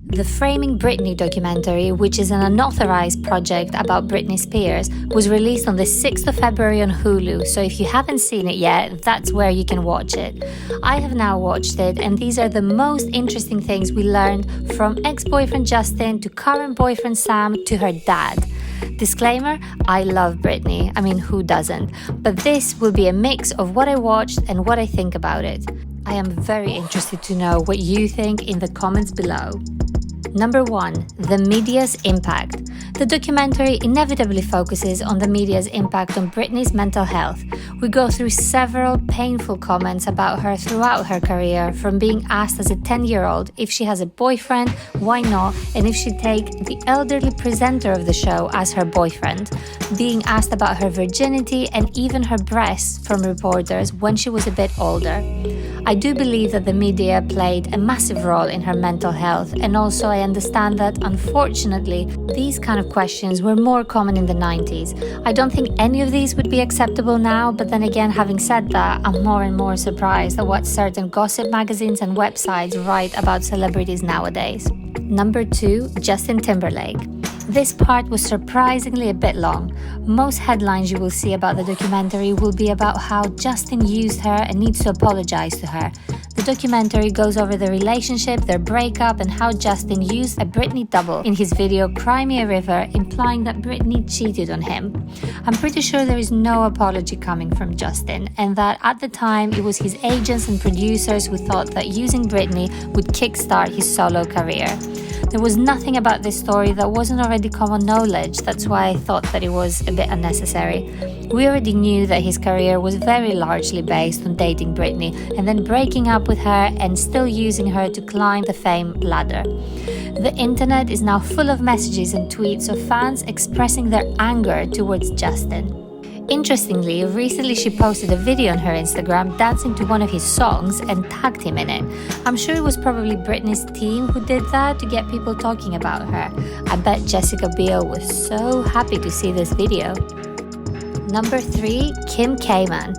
The Framing Britney documentary, which is an unauthorized project about Britney Spears, was released on the 6th of February on Hulu, so if you haven't seen it yet, that's where you can watch it. I have now watched it, and these are the most interesting things we learned from ex-boyfriend Justin to current boyfriend Sam to her dad. Disclaimer, I love Britney, I mean, who doesn't? But this will be a mix of what I watched and what I think about it. I am very interested to know what you think in the comments below. Number 1. The media's impact. The documentary inevitably focuses on the media's impact on Britney's mental health. We go through several painful comments about her throughout her career, from being asked as a 10-year-old if she has a boyfriend, why not, and if she'd take the elderly presenter of the show as her boyfriend, being asked about her virginity and even her breasts from reporters when she was a bit older. I do believe that the media played a massive role in her mental health, and also I understand that, unfortunately, these kind of questions were more common in the 90s. I don't think any of these would be acceptable now, but then again, having said that, I'm more and more surprised at what certain gossip magazines and websites write about celebrities nowadays. Number 2, Justin Timberlake. This part was surprisingly a bit long. Most headlines you will see about the documentary will be about how Justin used her and needs to apologize to her. The documentary goes over the relationship, their breakup, and how Justin used a Britney double in his video Cry Me a River, implying that Britney cheated on him. I'm pretty sure there is no apology coming from Justin, and that at the time it was his agents and producers who thought that using Britney would kickstart his solo career. There was nothing about this story that wasn't already common knowledge, that's why I thought that it was a bit unnecessary. We already knew that his career was very largely based on dating Britney and then breaking up with her and still using her to climb the fame ladder. The internet is now full of messages and tweets of fans expressing their anger towards Justin. Interestingly, recently she posted a video on her Instagram dancing to one of his songs and tagged him in it. I'm sure it was probably Britney's team who did that to get people talking about her. I bet Jessica Biel was so happy to see this video. Number 3, Kim Kaiman.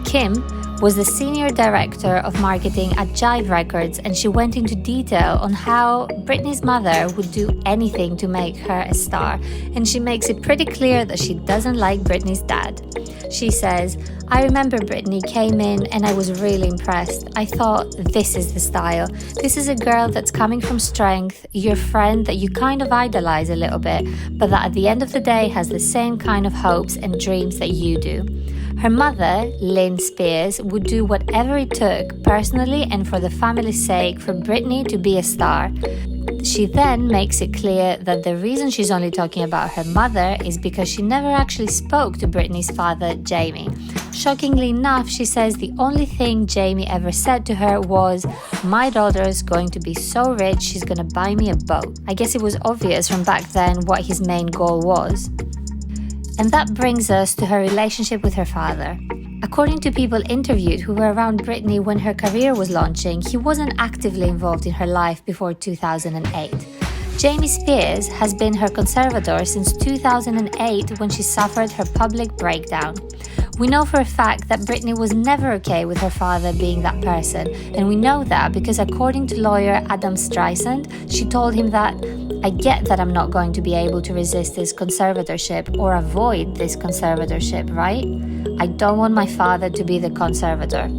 Kim was the senior director of marketing at Jive Records, and she went into detail on how Britney's mother would do anything to make her a star, and she makes it pretty clear that she doesn't like Britney's dad. She says, "I remember Britney came in and I was really impressed. I thought, this is the style. This is a girl that's coming from strength, your friend that you kind of idolize a little bit, but that at the end of the day has the same kind of hopes and dreams that you do." Her mother, Lynne Spears, would do whatever it took, personally and for the family's sake, for Britney to be a star. She then makes it clear that the reason she's only talking about her mother is because she never actually spoke to Britney's father, Jamie. Shockingly enough, she says the only thing Jamie ever said to her was, "My daughter's going to be so rich, she's gonna buy me a boat." I guess it was obvious from back then what his main goal was. And that brings us to her relationship with her father. According to people interviewed who were around Britney when her career was launching, he wasn't actively involved in her life before 2008. Jamie Spears has been her conservator since 2008 when she suffered her public breakdown. We know for a fact that Britney was never okay with her father being that person, and we know that because according to lawyer Adam Streisand, she told him that, "I get that I'm not going to be able to resist this conservatorship or avoid this conservatorship, right? I don't want my father to be the conservator."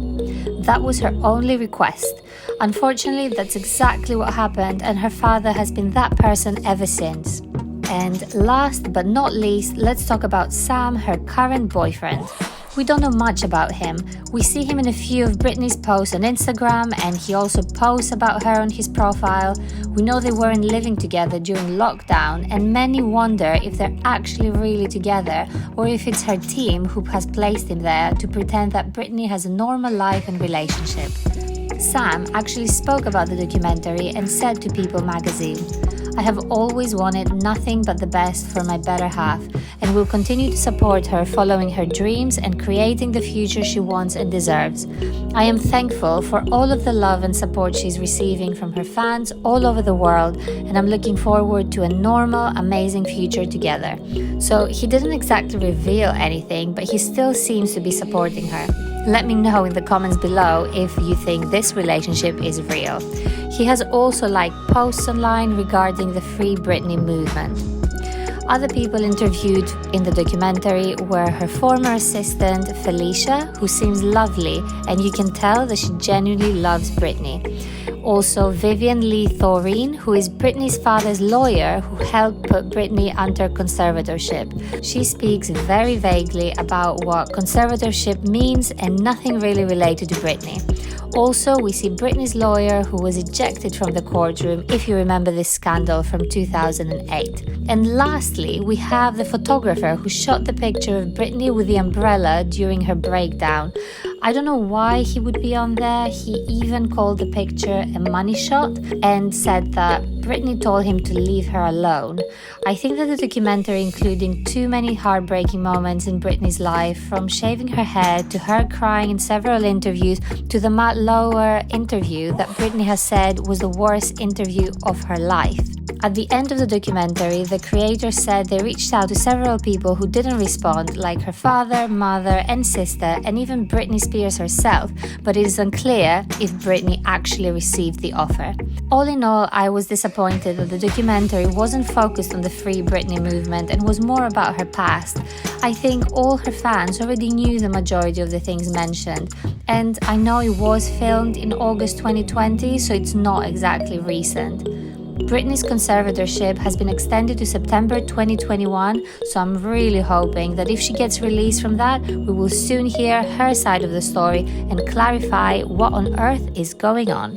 That was her only request. Unfortunately, that's exactly what happened, and her father has been that person ever since. And last but not least, let's talk about Sam, her current boyfriend. We don't know much about him. We see him in a few of Britney's posts on Instagram, and he also posts about her on his profile. We know they weren't living together during lockdown, and many wonder if they're actually really together, or if it's her team who has placed him there to pretend that Britney has a normal life and relationship. Sam actually spoke about the documentary and said to People magazine, "I have always wanted nothing but the best for my better half, and will continue to support her following her dreams and creating the future she wants and deserves. I am thankful for all of the love and support she's receiving from her fans all over the world, and I'm looking forward to a normal, amazing future together." So he didn't exactly reveal anything, but he still seems to be supporting her. Let me know in the comments below if you think this relationship is real. He has also liked posts online regarding the Free Britney movement. Other people interviewed in the documentary were her former assistant, Felicia, who seems lovely, and you can tell that she genuinely loves Britney. Also, Vivian Lee Thoreen, who is Britney's father's lawyer who helped put Britney under conservatorship. She speaks very vaguely about what conservatorship means and nothing really related to Britney. Also, we see Britney's lawyer who was ejected from the courtroom, if you remember this scandal from 2008. And lastly, we have the photographer who shot the picture of Britney with the umbrella during her breakdown. I don't know why he would be on there. He even called the picture a money shot and said that Britney told him to leave her alone. I think that the documentary including too many heartbreaking moments in Britney's life, from shaving her head to her crying in several interviews to the Matt Lauer interview that Britney has said was the worst interview of her life. At the end of the documentary, the creator said they reached out to several people who didn't respond, like her father, mother, and sister, and even Britney Spears herself, but it is unclear if Britney actually received the offer. All in all, I was disappointed that the documentary wasn't focused on the Free Britney movement and was more about her past. I think all her fans already knew the majority of the things mentioned, and I know it was filmed in August 2020, so it's not exactly recent. Britney's conservatorship has been extended to September 2021, so I'm really hoping that if she gets released from that, we will soon hear her side of the story and clarify what on earth is going on.